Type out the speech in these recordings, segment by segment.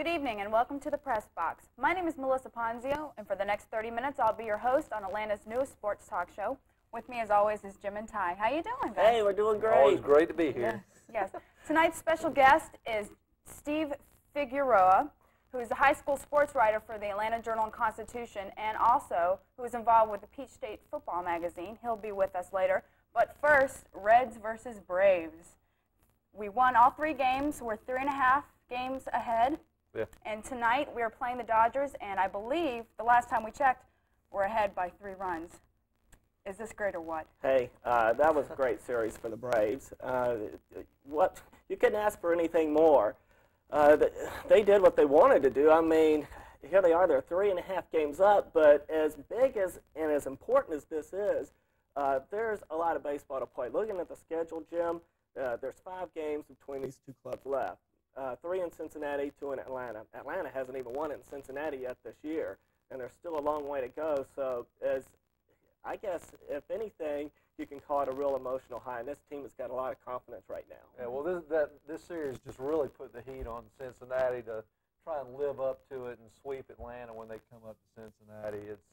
Good evening and welcome to the Press Box. My name is Melissa Ponzio, and for the next 30 minutes I'll be your host on Atlanta's newest sports talk show. With me as always is Jim and Ty. How you doing, guys? Hey, we're doing great. Always great to be here. Yes. Tonight's special guest is Steve Figueroa, who is a high school sports writer for the Atlanta Journal-Constitution and also who is involved with the Peach State Football magazine. He'll be with us later. But first, Reds versus Braves. We won all 3 games. We're 3.5 games ahead. Yeah. And tonight we are playing the Dodgers, and I believe the last time we checked, we're ahead by 3 runs. Is this great or what? Hey, that was a great series for the Braves. What you couldn't ask for anything more. They did what they wanted to do. I mean, here they are. They're 3.5 games up. But as big as and as important as this is, there's a lot of baseball to play. Looking at the schedule, Jim, there's 5 games between these 2 clubs left. 3 in Cincinnati, 2 in Atlanta. Atlanta hasn't even won in Cincinnati yet this year, and there's still a long way to go. So, I guess, if anything, you can call it a real emotional high, and this team has got a lot of confidence right now. Yeah, well, this series just really put the heat on Cincinnati to try and live up to it and sweep Atlanta when they come up to Cincinnati. It's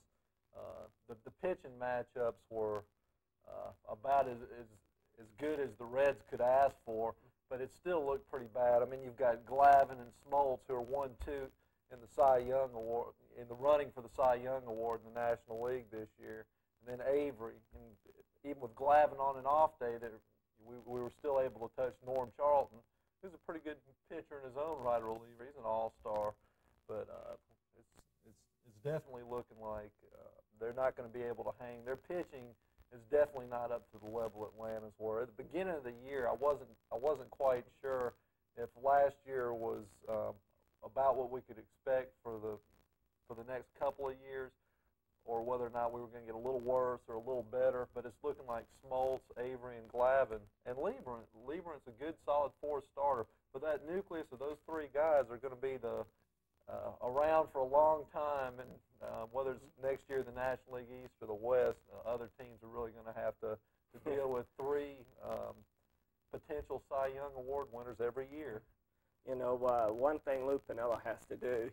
the pitching matchups were about as good as the Reds could ask for, but it still looked pretty bad. I mean, you've got Glavine and Smoltz who are 1-2 in the Cy Young Award, in the running for the Cy Young Award in the National League this year. And then Avery, and even with Glavine on an off day, we were still able to touch Norm Charlton, who's a pretty good pitcher in his own right, reliever. He's an all-star, but it's definitely looking like they're not going to be able to hang. Their pitching is definitely not up to the level Atlanta's were. At the beginning of the year, I wasn't quite sure if last year was about what we could expect for the next couple of years, or whether or not we were going to get a little worse or a little better. But it's looking like Smoltz, Avery, and Glavine, and Lieberman's a good, solid 4th starter. But that nucleus of those 3 guys are going to be around for a long time, and whether it's next year the National League East or the West, other teams are really going to have to deal with 3 potential Cy Young Award winners every year. You know, one thing Lou Piniella has to do,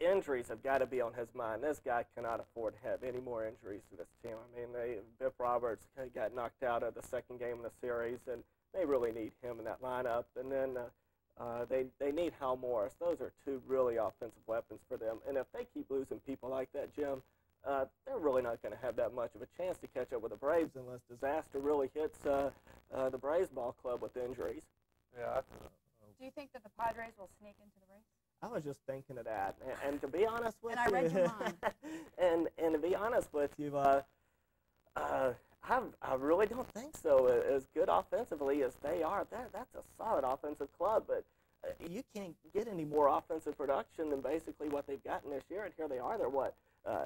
injuries have got to be on his mind. This guy cannot afford to have any more injuries to this team. I mean, Biff Roberts got knocked out of the 2nd game of the series, and they really need him in that lineup. And then they need Hal Morris. Those are 2 really offensive weapons for them. And if they keep losing people like that, Jim, they're really not going to have that much of a chance to catch up with the Braves unless disaster really hits the Braves ball club with injuries. Yeah. Do you think that the Padres will sneak into the race? I was just thinking of that, and to be honest with you, and I read your mind. and to be honest with you, I really don't think so. As good offensively as they are, that's a solid offensive club, but you can't get any more offensive production than basically what they've gotten this year. And here they are. They're what,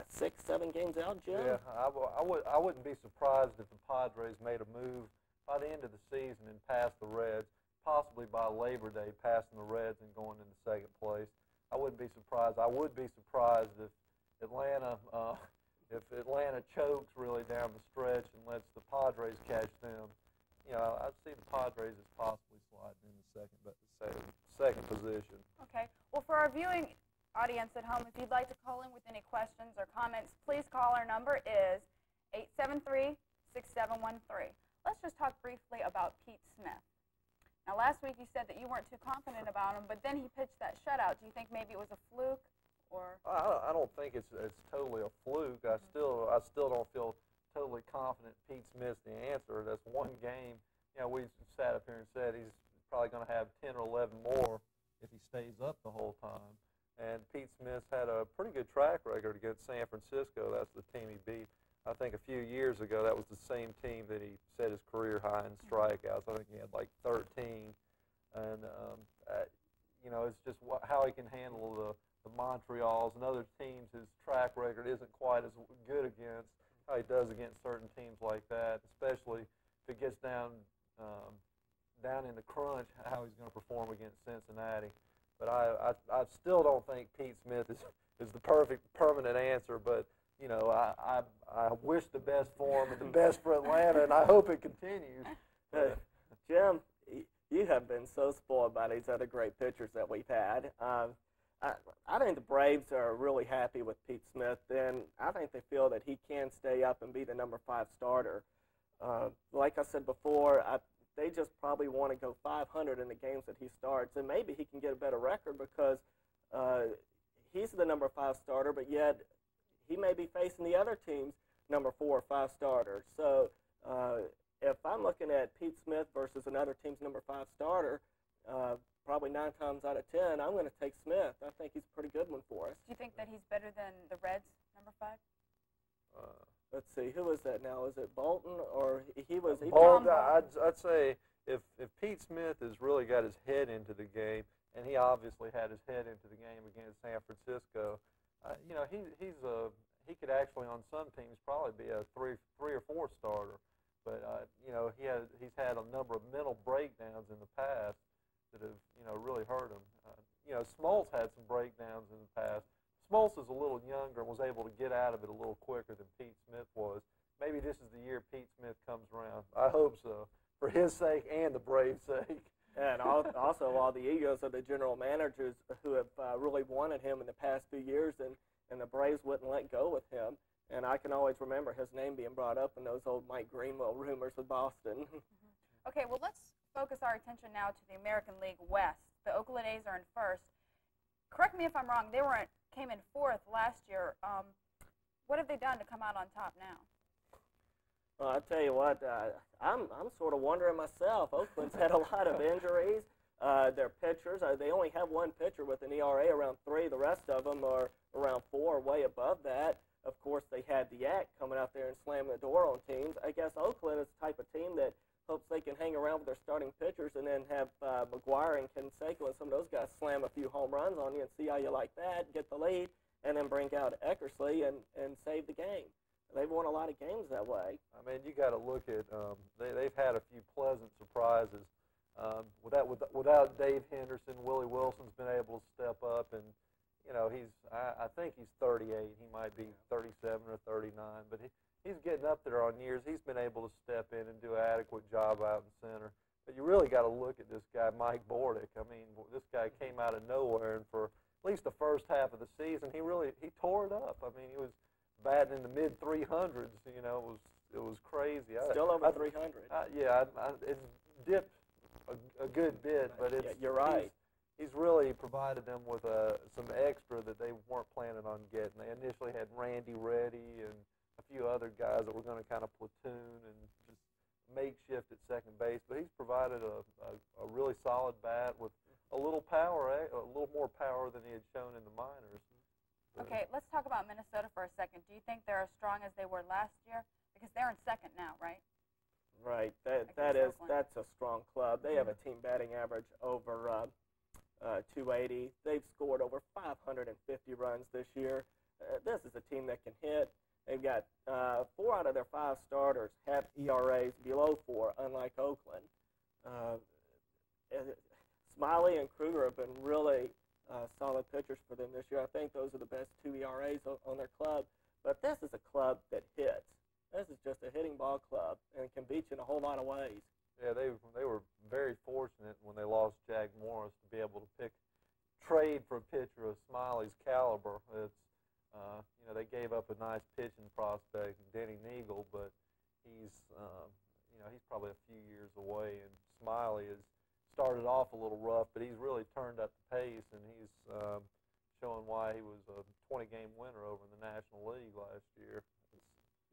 6, 7 games out, Jim? Yeah, I wouldn't be surprised if the Padres made a move by the end of the season and passed the Reds. Possibly by Labor Day, passing the Reds and going into 2nd place. I wouldn't be surprised. I would be surprised if Atlanta chokes really down the stretch and lets the Padres catch them. You know, I'd see the Padres as possibly sliding in the second position. Okay. Well, for our viewing audience at home, if you'd like to call in with any questions or comments, please call. Our number is 873-6713. Let's just talk briefly about Pete Smith. Now, last week you said that you weren't too confident about him, but then he pitched that shutout. Do you think maybe it was a fluke, or? I don't think it's totally a fluke. I still don't feel totally confident Pete Smith's the answer. That's 1 game. You know, we sat up here and said he's probably going to have 10 or 11 more if he stays up the whole time. And Pete Smith's had a pretty good track record against San Francisco. That's the team he beat. I think a few years ago, that was the same team that he set his career high in strikeouts. I think he had like 13. And, you know, it's just how he can handle the Montreals and other teams. His track record isn't quite as good against how he does against certain teams like that, especially if it gets down in the crunch, how he's going to perform against Cincinnati. But I still don't think Pete Smith is the perfect permanent answer, but you know, I wish the best for him and the best for Atlanta, and I hope it continues. Jim, you have been so spoiled by these other great pitchers that we've had. I think the Braves are really happy with Pete Smith, and I think they feel that he can stay up and be the number 5 starter. Like I said before, they just probably want to go 500 in the games that he starts, and maybe he can get a better record because he's the number 5 starter, but yet he may be facing the other team's number 4 or 5 starters. So if I'm looking at Pete Smith versus another team's number 5 starter, probably 9 times out of 10, I'm going to take Smith. I think he's a pretty good one for us. Do you think that he's better than the Reds, number 5? Let's see, who is that now? Is it Bolton or he was? Bolton. I'd say if Pete Smith has really got his head into the game, and he obviously had his head into the game against San Francisco, you know, he could actually on some teams probably be a 3 or 4 starter. But you know, he's had a number of mental breakdowns in the past that have, you know, really hurt him. You know, Smoltz had some breakdowns in the past. Smoltz is a little younger and was able to get out of it a little quicker than Pete Smith was. Maybe this is the year Pete Smith comes around. I hope so, for his sake and the Braves' sake. And also all the egos of the general managers who have really wanted him in the past few years, and the Braves wouldn't let go with him. And I can always remember his name being brought up in those old Mike Greenwell rumors with Boston. Okay, well, let's focus our attention now to the American League West. The Oakland A's are in first. Correct me if I'm wrong. They came in 4th last year. What have they done to come out on top now? Well, I tell you what, I'm sort of wondering myself. Oakland's had a lot of injuries. Their pitchers, they only have one pitcher with an ERA around 3. The rest of them are around 4, way above that. Of course, they had the act coming out there and slamming the door on teams. I guess Oakland is the type of team that hopes they can hang around with their starting pitchers and then have McGuire and Canseco and some of those guys slam a few home runs on you and see how you like that, get the lead, and then bring out Eckersley and save the game. They've won a lot of games that way. I mean, you got to look at they've had a few pleasant surprises. Without Dave Henderson, Willie Wilson's been able to step up, and you know, I think he's 38. He might be 37 or 39, but he's getting up there on years. He's been able to step in and do an adequate job out in center. But you really got to look at this guy, Mike Bordick. I mean, this guy came out of nowhere, and for at least the first half of the season, he tore it up. I mean, he was batting in the mid 300s. You know, it was crazy. Still over 300. It's dipped a good bit, but it's you're right. He's really provided them with some extra that they weren't planning on getting. They initially had Randy Reddy and a few other guys that were going to kind of platoon and just makeshift at second base, but he's provided a really solid bat with a little power, a little more power than he had shown in the minors. Okay, let's talk about Minnesota for a second. Do you think they're as strong as they were last year? Because they're in second now, right? Right. That's a strong club. They have a team batting average over 280. They've scored over 550 runs this year. This is a team that can hit. They've got 4 out of their 5 starters have ERAs below 4, unlike Oakland. Smiley and Kruger have been really solid pitchers for them this year. I think those are the best 2 ERAs on their club. But this is a club that hits. This is just a hitting ball club and can beat you in a whole lot of ways. Yeah, they were very fortunate when they lost Jack Morris to be able to trade for a pitcher of Smiley's caliber. It's you know, they gave up a nice pitching prospect, Denny Neagle, but he's you know, he's probably a few years away. And Smiley has started off a little rough, but he's really turned up the pace, and he's showing why he was a 20-game winner over in the National League last year.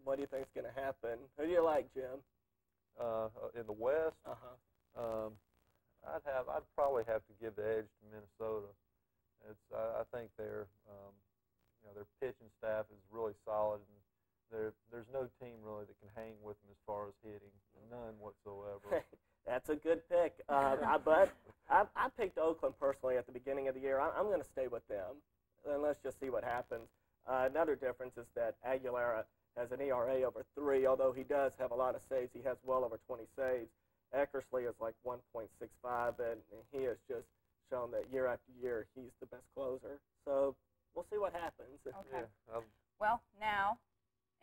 What do you think is going to happen? Who do you like, Jim? In the West, I'd probably have to give the edge to Minnesota. I think their you know, their pitching staff is really solid, and there's no team really that can hang with them as far as hitting, none whatsoever. That's a good pick. But I picked Oakland personally at the beginning of the year. I'm going to stay with them, and let's just see what happens. Another difference is that Aguilera has an ERA over 3, although he does have a lot of saves. He has well over 20 saves. Eckersley is like 1.65, and he has just shown that year after year he's the best closer. So we'll see what happens. Okay. Yeah, well, now,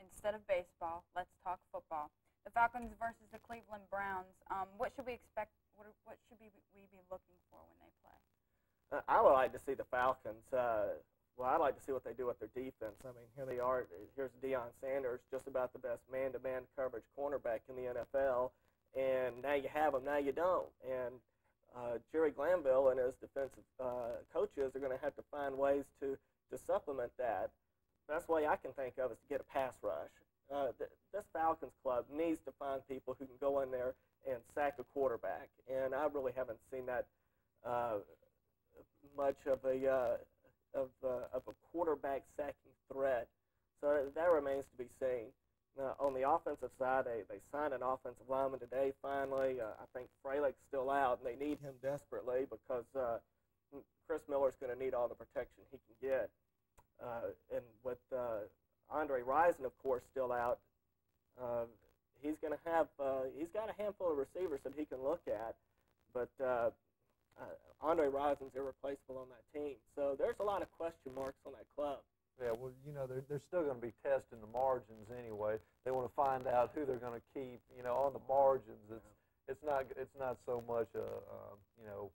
instead of baseball, let's talk football. the Falcons versus the Cleveland Browns. What should we expect? What should we be looking for when they play? I would like to see the Falcons. Well, I'd like to see what they do with their defense. I mean, here they are. Here's Deion Sanders, just about the best man-to-man coverage cornerback in the NFL. And now you have him, now you don't. And Jerry Glanville and his defensive coaches are going to have to find ways to supplement that. Best way I can think of is to get a pass rush. This Falcons club needs to find people who can go in there and sack a quarterback. And I really haven't seen that much of a quarterback sacking threat. So that remains to be seen. On the offensive side, they signed an offensive lineman today, finally. I think Freilig's still out, and they need him desperately because Chris Miller's going to need all the protection he can get. And with Andre Rison, of course, still out, he's got a handful of receivers that he can look at, but Andre Rison's irreplaceable on that team. So there's a lot of question marks on that club. Yeah, well, you know, they're still going to be testing the margins anyway. They want to find out who they're going to keep. You know, on the margins, it's not so much you know,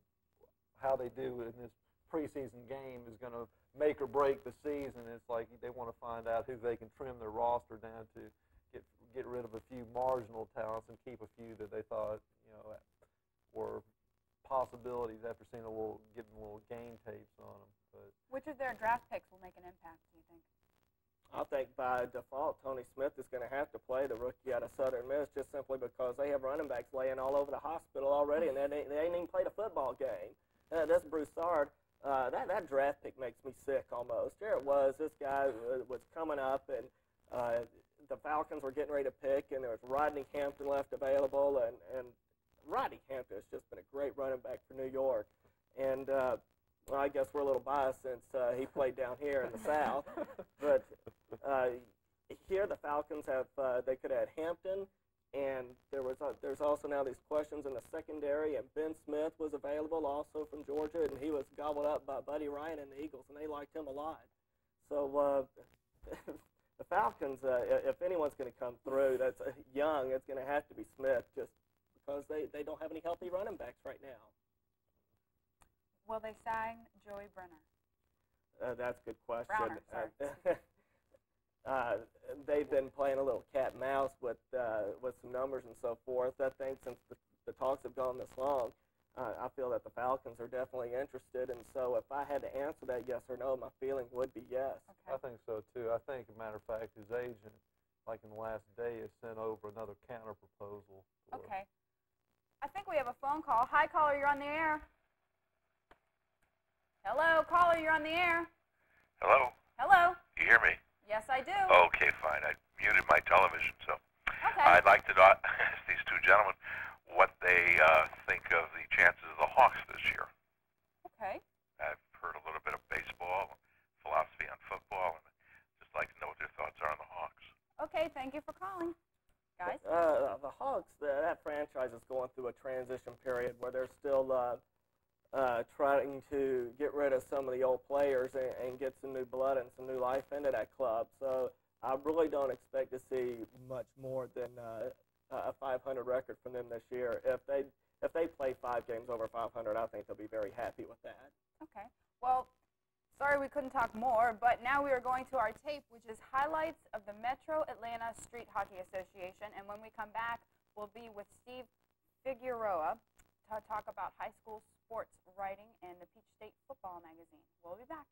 how they do in this preseason game is going to make or break the season. It's like they want to find out who they can trim their roster down to, get rid of a few marginal talents and keep a few that they thought, you know, were possibilities after seeing getting little game tapes on them. But which of their draft picks will make an impact, do you think? I think by default, Tony Smith is going to have to play the rookie out of Southern Miss just simply because they have running backs laying all over the hospital already, and they ain't even played a football game. This Broussard, that draft pick makes me sick almost. There it was. This guy was coming up, and the Falcons were getting ready to pick, and there was Rodney Hampton left available, and Rodney Hampton has just been a great running back for New York. And well, I guess we're a little biased since he played down here in the South. But here the Falcons have they could have had Hampton, and there's also now these questions in the secondary, and Ben Smith was available also from Georgia, and he was gobbled up by Buddy Ryan and the Eagles, and they liked him a lot. So the Falcons, if anyone's going to come through that's young, it's going to have to be Smith, just because they don't have any healthy running backs right now. Will they sign Joey Brenner? That's a good question. Browner, sorry. They've been playing a little cat and mouse with some numbers and so forth. I think since the talks have gone this long, I feel that the Falcons are definitely interested. And so if I had to answer that yes or no, my feeling would be yes. Okay. I think so too. I think, as a matter of fact, his agent, like in the last day, has sent over another counter proposal. Okay. I think we have a phone call. Hi, caller, you're on the air. Hello, caller, you're on the air. Hello? Hello. You hear me? Yes, I do. Okay, fine. I muted my television, so Okay. I'd like to ask these two gentlemen what they think of the chances of the Hawks this year. Okay. I've heard a little bit of baseball, philosophy on football, and I'd just like to know what their thoughts are on the Hawks. Okay, thank you for calling. Guys? The Hawks, that franchise is going through a transition period where they're still trying to get rid of some of the old players and get some new blood and some new life into that club. So I really don't expect to see much more than a 500 record from them this year. If they play 5 games over 500, I think they'll be very happy with that. Okay. Well, sorry we couldn't talk more, but now we are going to our tape, which is highlights of the Metro Atlanta Street Hockey Association. And when we come back, we'll be with Steve Figueroa to talk about high school sports writing and the Peach State Football Magazine. We'll be back.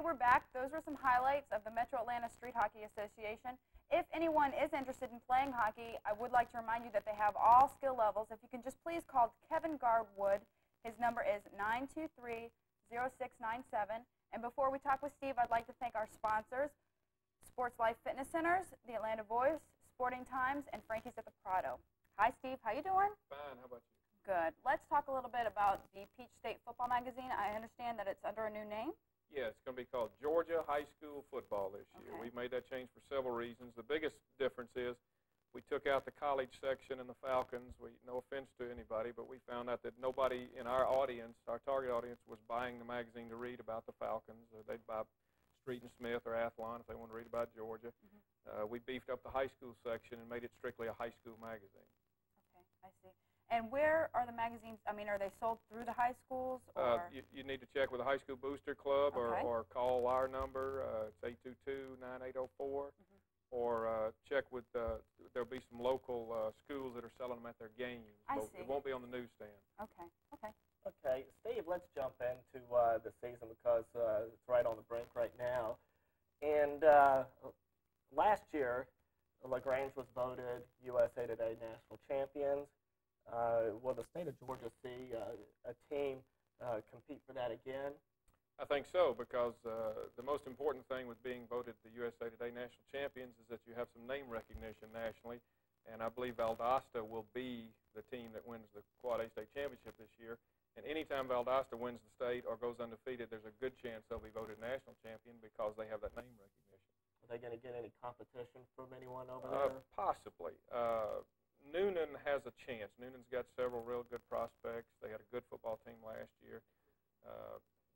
Okay, we're back. Those were some highlights of the Metro Atlanta Street Hockey Association. If anyone is interested in playing hockey, I would like to remind you that they have all skill levels. If you can just please call Kevin Garwood. His number is 923-0697. And before we talk with Steve, I'd like to thank our sponsors, Sports Life Fitness Centers, the Atlanta Voice, Sporting Times, and Frankie's at the Prado. Hi, Steve. How you doing? Fine. How about you? Good. Let's talk a little bit about the Peach State Football Magazine. I understand that it's under a new name. Yeah, it's going to be called Georgia High School Football this year. Okay. We made that change for several reasons. The biggest difference is we took out the college section in the Falcons. No offense to anybody, but we found out that nobody in our audience, our target audience, was buying the magazine to read about the Falcons. They'd buy Street and Smith or Athlon if they want to read about Georgia. We beefed up the high school section and made it strictly a high school magazine. Okay, I see. And where are the magazines? I mean, are they sold through the high schools? Or? You need to check with the High School Booster Club Okay. or call our number. It's 822-9804. Or check with, there'll be some local schools that are selling them at their games. I but see. It won't be on the newsstand. Okay, okay. Okay, Steve, let's jump into the season because it's right on the brink right now. And last year, LaGrange was voted USA Today National Champions. Will the state of Georgia see a team compete for that again? I think so, because the most important thing with being voted the USA Today National Champions is that you have some name recognition nationally, and I believe Valdosta will be the team that wins the Quad A State Championship this year. And anytime Valdosta wins the state or goes undefeated, there's a good chance they'll be voted national champion because they have that name recognition. Are they going to get any competition from anyone over there? Possibly. Noonan has a chance. Noonan's got several real good prospects. They had a good football team last year.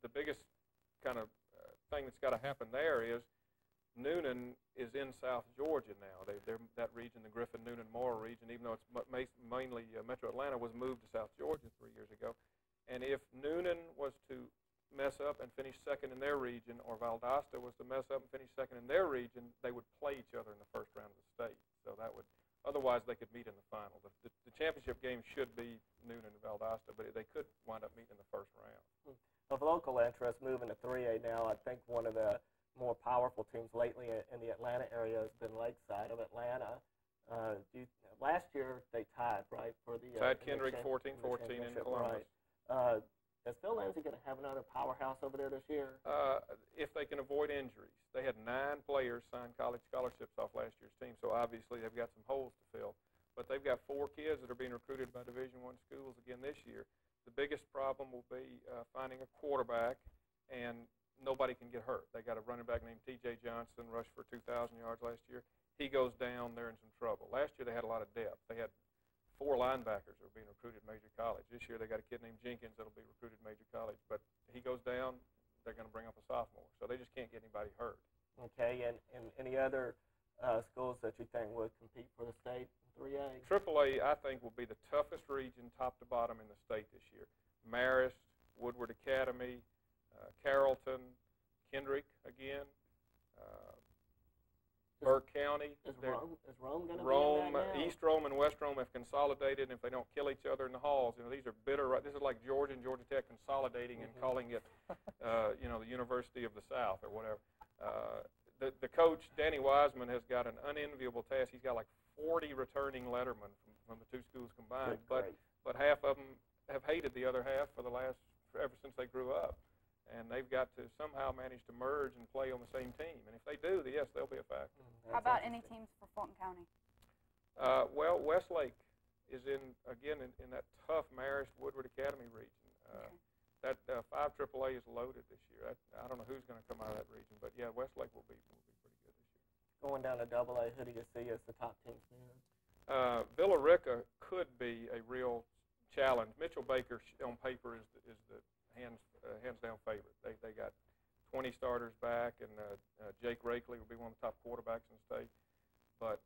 The biggest kind of thing that's got to happen there is Noonan is in South Georgia now. They're that region, the Griffin-Noonan-Morrow region, even though it's mainly Metro Atlanta, was moved to South Georgia 3 years ago. And if Noonan was to mess up and finish second in their region, or Valdosta was to mess up and finish second in their region, they would play each other in the first round of the state. So that would, otherwise they could meet in the final. The championship game should be Noonan and Valdosta, but they could wind up meeting in the first round. Of local interest, moving to 3A now, I think one of the more powerful teams lately in the Atlanta area has been Lakeside of Atlanta. Last year they tied, right, for the tied Kendrick 14-14 in Columbus. Right. Is Phil Lindsay going to have another powerhouse over there this year? If they can avoid injuries. They had 9 players sign college scholarships off last year's team, so obviously they've got some holes to fill. But they've got 4 kids that are being recruited by Division I schools again this year. The biggest problem will be finding a quarterback, and nobody can get hurt. They got a running back named T.J. Johnson, rushed for 2,000 yards last year. He goes down, they're in some trouble. Last year they had a lot of depth. They had 4 linebackers that were being recruited at Major College. This year they got a kid named Jenkins that will be recruited at Major College. But he goes down, they're going to bring up a sophomore. So they just can't get anybody hurt. Okay, and any other schools that you think would compete for the state in 3A? AAA, I think, will be the toughest region top to bottom in the state this year. Marist, Woodward Academy, Carrollton, Kendrick again, Burke County. Is Rome going to be Rome, in that now? East Rome and West Rome have consolidated, and if they don't kill each other in the halls, these are bitter. This is like Georgia and Georgia Tech consolidating and calling it, the University of the South or whatever. The coach, Danny Wiseman, has got an unenviable task. He's got like 40 returning lettermen from the 2 schools combined, but half of them have hated the other half ever since they grew up. And they've got to somehow manage to merge and play on the same team. And if they do, yes, they'll be a factor. How about any teams for Fulton County? Well, Westlake is in that tough Marist Woodward Academy region. That 5 AAA is loaded this year. I don't know who's going to come out of that region, but yeah, Westlake will be pretty good this year. Going down to AA, who do you see as the top teams there? Villa Rica could be a real challenge. Mitchell Baker on paper is the hands down favorite. They got 20 starters back, and Jake Rakely will be one of the top quarterbacks in the state. But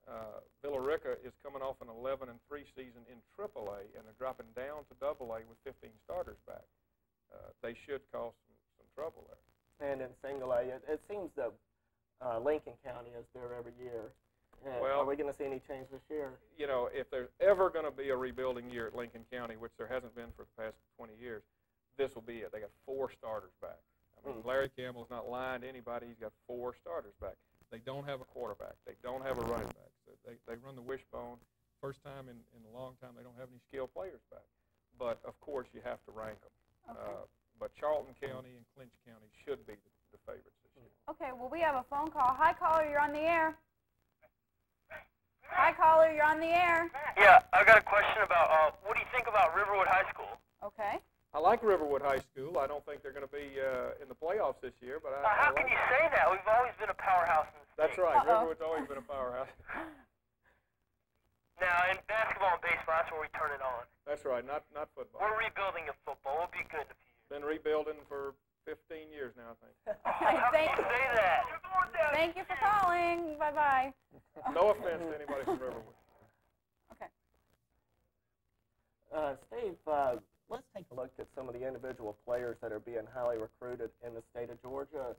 Villa Rica is coming off an 11-3 season in AAA, and they're dropping down to AA with 15 starters back. They should cause some trouble there. And in single A, it seems that Lincoln County is there every year. Well, are we going to see any change this year? If there's ever going to be a rebuilding year at Lincoln County, which there hasn't been for the past 20 years, this will be it. They got 4 starters back. I mean, Larry Campbell's not lying to anybody. He's got 4 starters back. They don't have a quarterback. They don't have a running back. So they run the wishbone. First time in a long time they don't have any skilled players back. But, of course, you have to rank them. Okay. But Charlton County and Clinch County should be the favorites this year. Okay, well, we have a phone call. Hi, caller, you're on the air. Hi, caller, you're on the air. Yeah, I've got a question about what do you think about Riverwood High School? Okay. I like Riverwood High School. I don't think they're going to be in the playoffs this year, but How can you say that? We've always been a powerhouse in the state. That's right. Riverwood's always been a powerhouse. Now, in basketball and baseball, that's where we turn it on. That's right. Not football. We're rebuilding in football. We'll be good in a few years. Been rebuilding for 15 years now, I think. How can you say that? Thank you for calling. Bye-bye. No offense to anybody from Riverwood. Okay. Steve, let's take a look at some of the individual players that are being highly recruited in the state of Georgia.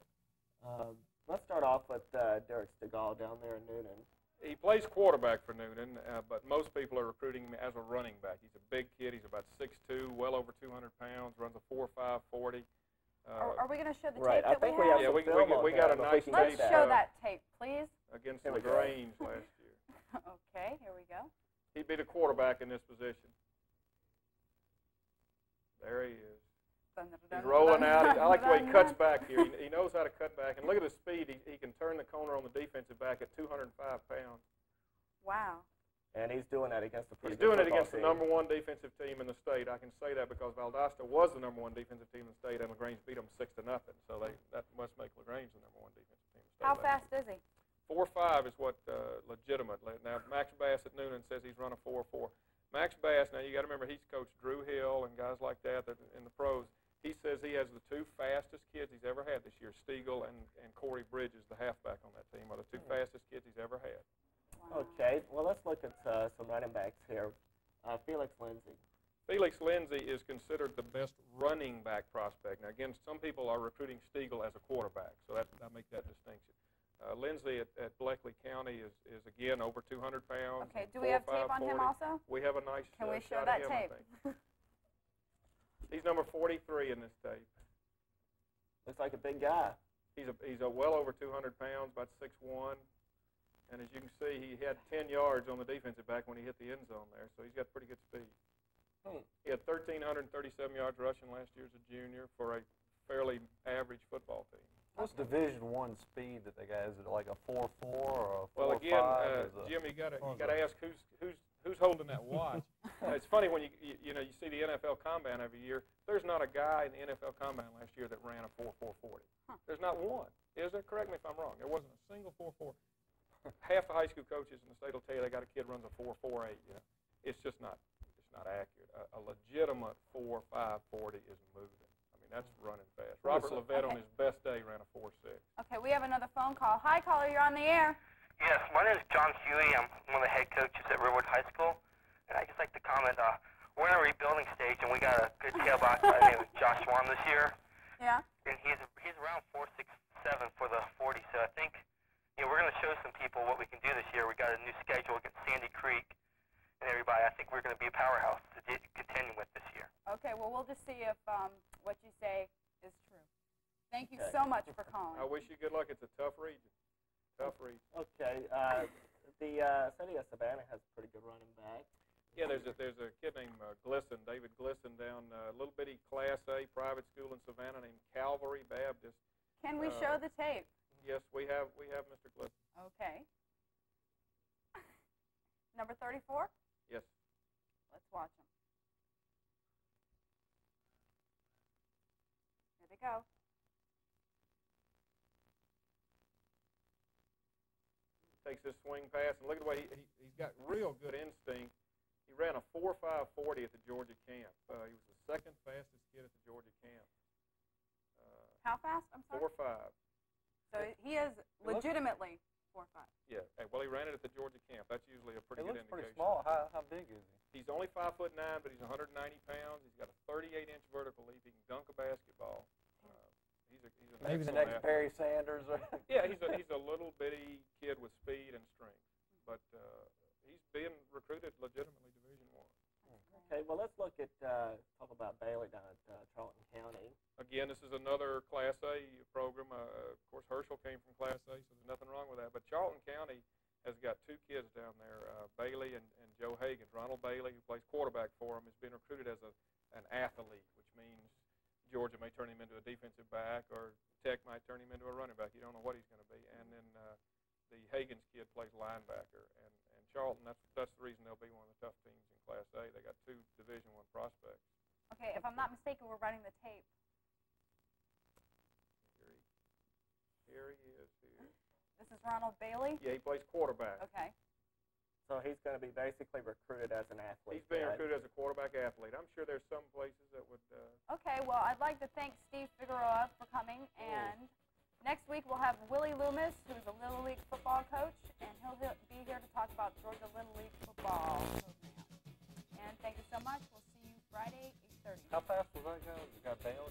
Let's start off with Derek Stigall down there in Noonan. He plays quarterback for Noonan, but most people are recruiting him as a running back. He's a big kid. He's about 6'2", well over 200 pounds, runs a 4.5 40. Are we going to show the Right, tape I that think we have? Yeah, we got a nice tape. Let's show that tape, please. Against Here we go. LaGrange last year. Okay, here we go. He'd be the quarterback in this position. There he is. He's rolling out. I like the way he cuts back here. He knows how to cut back. And look at the speed. He can turn the corner on the defensive back at 205 pounds. Wow. And he's doing that against the He's doing it against the #1 defensive team in the state. I can say that because Valdosta was the #1 defensive team in the state, and LaGrange beat them 6-0. So that must make LaGrange the #1 defensive team in the state. How fast is he? 4.5 is what legitimate. Now, Max Bass at Noonan says he's run a 4.4. Max Bass, now you got to remember he's coached Drew Hill and guys like that in the pros. He says he has the 2 fastest kids he's ever had this year. Feagle and Corey Bridges, the halfback on that team, are the 2 fastest kids he's ever had. Wow. Okay, well, let's look at some running backs here. Felix Lindsay. Felix Lindsay is considered the best running back prospect. Now, again, some people are recruiting Feagle as a quarterback, so I make that distinction. Lindsay at Bleckley County is again over 200 pounds. Okay, do we have tape on him also? We have a nice Can we show shot that of him, tape? I think. He's number 43 in this tape. Looks like a big guy. He's a well over 200 pounds, about 6'1". And as you can see, he had 10 yards on the defensive back when he hit the end zone there, so he's got pretty good speed. He had 1,337 yards rushing last year as a junior for a fairly average football team. What's Division I speed that they got? Is it like a 4.4 or a 4.5? Well, again, Jim, you got to ask who's holding that watch. It's funny when you see the NFL Combine every year. There's not a guy in the NFL Combine last year that ran a 4.440. There's not one. Is there? Correct me if I'm wrong. There wasn't a single 4.4. Half the high school coaches in the state will tell you they got a kid runs a 4.48. It's just not accurate. A legitimate 4.540 is moving. I mean, that's running fast. Robert Levette on his best day ran a 4.6. Okay, we have another phone call. Hi, caller, you're on the air. Yes, my name is John Huey. I'm one of the head coaches at Riverwood High School. And I'd just like to comment, we're in a rebuilding stage, and we got a good tailback by the name of Josh Swan this year. Yeah. And he's around 4.67 for the 40, so I think we're going to show some people what we can do this year. We got a new schedule against Sandy Creek and everybody. I think we're going to be a powerhouse to continue with this year. Okay, well, we'll just see if what you say is true. Thank you so much for calling. I wish you good luck. It's a tough region. Tough region. Okay, the city of Savannah has a pretty good running back. Yeah, there's a kid named Glisson, David Glisson, down a little bitty Class A private school in Savannah named Calvary Baptist. Can we show the tape? Yes, we have Mr. Glisson. Okay. Number 34? Yes. Let's watch him. Here they go. Takes this swing pass, and look at the way he's got real good instinct. He ran a 4.540 at the Georgia camp. He was the second fastest kid at the Georgia camp. How fast? I'm sorry? 4.5. So he is legitimately 4'5". Yeah. Well, he ran it at the Georgia camp. That's usually a pretty good It looks indication. pretty small. How big is he? He's only 5'9", but he's 190 pounds. He's got a 38-inch vertical leap. He can dunk a basketball. He's Maybe the next athlete. Barry Sanders. Yeah, he's a little bitty kid with speed and strength, but he's being recruited legitimately Division I. Okay, well, let's look at talk about Bailey down at Charlton County. again, this is another Class A program. Of course, Herschel came from Class A, so there's nothing wrong with that. But Charlton County has got 2 kids down there, Bailey and Joe Hagan. Ronald Bailey, who plays quarterback for him, has been recruited as an athlete, which means Georgia may turn him into a defensive back or Tech might turn him into a running back. You don't know what he's going to be. And then the Hagan's kid plays linebacker. And Charlton, that's the reason they'll be one of the tough teams in Class A. They got 2 Division I prospects. Okay, if I'm not mistaken, we're running the tape. Here he is here. This is Ronald Bailey? Yeah, he plays quarterback. Okay. So he's going to be basically recruited as an athlete. He's being recruited as a quarterback athlete. I'm sure there's some places that would. Okay, well, I'd like to thank Steve Figueroa for coming. And next week we'll have Willie Loomis, who's a Little League football coach, and he'll be here to talk about Georgia Little League football program. And thank you so much. We'll see you Friday, 8:30. How fast was that going? You got down?